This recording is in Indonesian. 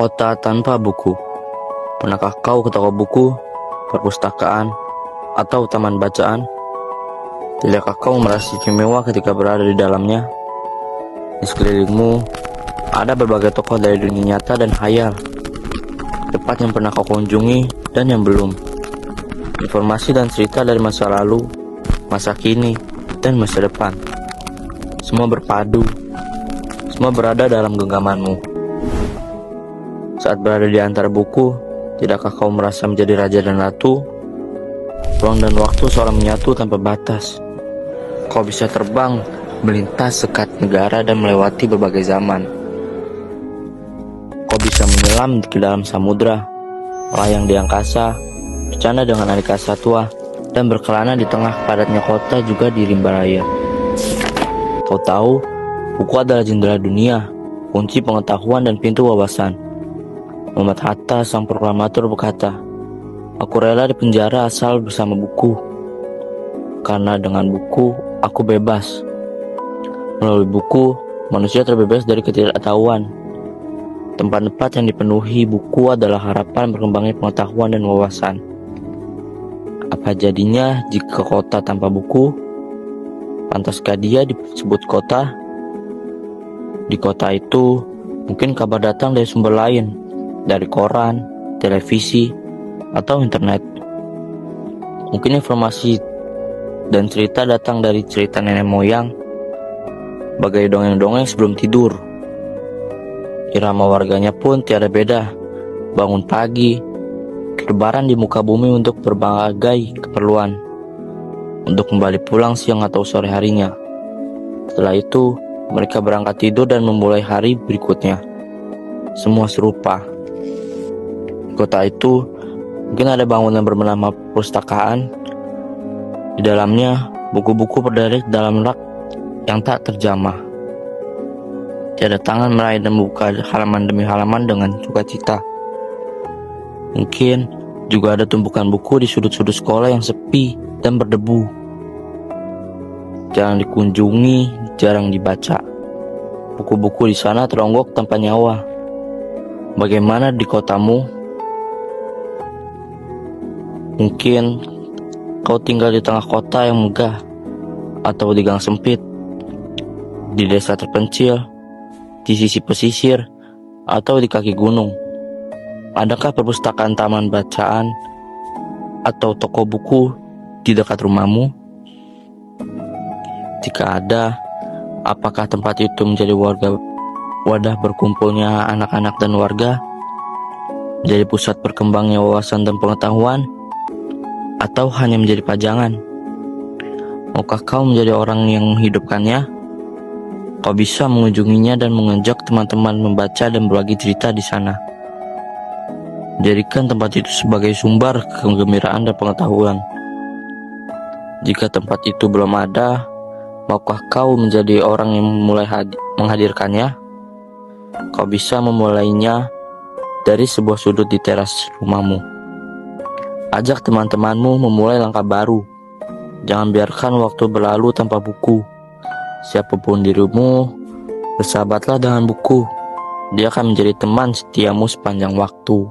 Kota tanpa buku. Pernahkah kau ke toko buku, perpustakaan, atau taman bacaan? Tidakkah kau merasa istimewa ketika berada di dalamnya? Di sekelilingmu, ada berbagai tokoh dari dunia nyata dan khayal. Tempat yang pernah kau kunjungi dan yang belum. Informasi dan cerita dari masa lalu, masa kini, dan masa depan. Semua berpadu. Semua berada dalam genggamanmu. Saat berada di antara buku, tidakkah kau merasa menjadi raja dan ratu? Ruang dan waktu seolah menyatu tanpa batas. Kau bisa terbang, melintas sekat negara dan melewati berbagai zaman. Kau bisa menyelam ke dalam samudra, melayang di angkasa, bercanda dengan aneka satwa, dan berkelana di tengah padatnya kota juga di rimba raya. Kau tahu, buku adalah jendela dunia, kunci pengetahuan dan pintu wawasan. Muhammad Hatta, sang proklamator, berkata, "Aku rela dipenjara asal bersama buku. Karena dengan buku, aku bebas. Melalui buku, manusia terbebas dari ketidaktahuan. Tempat-tempat yang dipenuhi buku adalah harapan berkembangnya pengetahuan dan wawasan. Apa jadinya jika kota tanpa buku? Pantaskah dia disebut kota? Di kota itu, mungkin kabar datang dari sumber lain, dari koran, televisi, atau internet. Mungkin informasi dan cerita datang dari cerita nenek moyang, bagai dongeng-dongeng sebelum tidur. Irama warganya pun tiada beda, bangun pagi, berbaran di muka bumi untuk berbagai keperluan, untuk kembali pulang siang atau sore harinya. Setelah itu, mereka berangkat tidur dan memulai hari berikutnya. Semua serupa. Kota itu mungkin ada bangunan bernama perpustakaan. Di dalamnya buku-buku berderet dalam rak yang tak terjamah. Tiada tangan meraih dan membuka halaman demi halaman dengan sukacita. Mungkin juga ada tumpukan buku di sudut-sudut sekolah yang sepi dan berdebu. Jarang dikunjungi, jarang dibaca. Buku-buku di sana teronggok tanpa nyawa. Bagaimana di kotamu? Mungkin kau tinggal di tengah kota yang megah, atau di gang sempit, di desa terpencil, di sisi pesisir, atau di kaki gunung. Adakah perpustakaan, taman bacaan, atau toko buku di dekat rumahmu? Jika ada, apakah tempat itu menjadi wadah berkumpulnya anak-anak dan warga? Menjadi pusat berkembangnya wawasan dan pengetahuan? Atau hanya menjadi pajangan? Maukah kau menjadi orang yang menghidupkannya? Kau bisa mengunjunginya dan mengajak teman-teman membaca dan berbagi cerita di sana. Jadikan tempat itu sebagai sumber kegembiraan dan pengetahuan. Jika tempat itu belum ada, maukah kau menjadi orang yang mulai menghadirkannya? Kau bisa memulainya dari sebuah sudut di teras rumahmu. Ajak teman-temanmu memulai langkah baru. Jangan biarkan waktu berlalu tanpa buku. Siapapun dirimu, bersahabatlah dengan buku. Dia akan menjadi teman setiamu sepanjang waktu.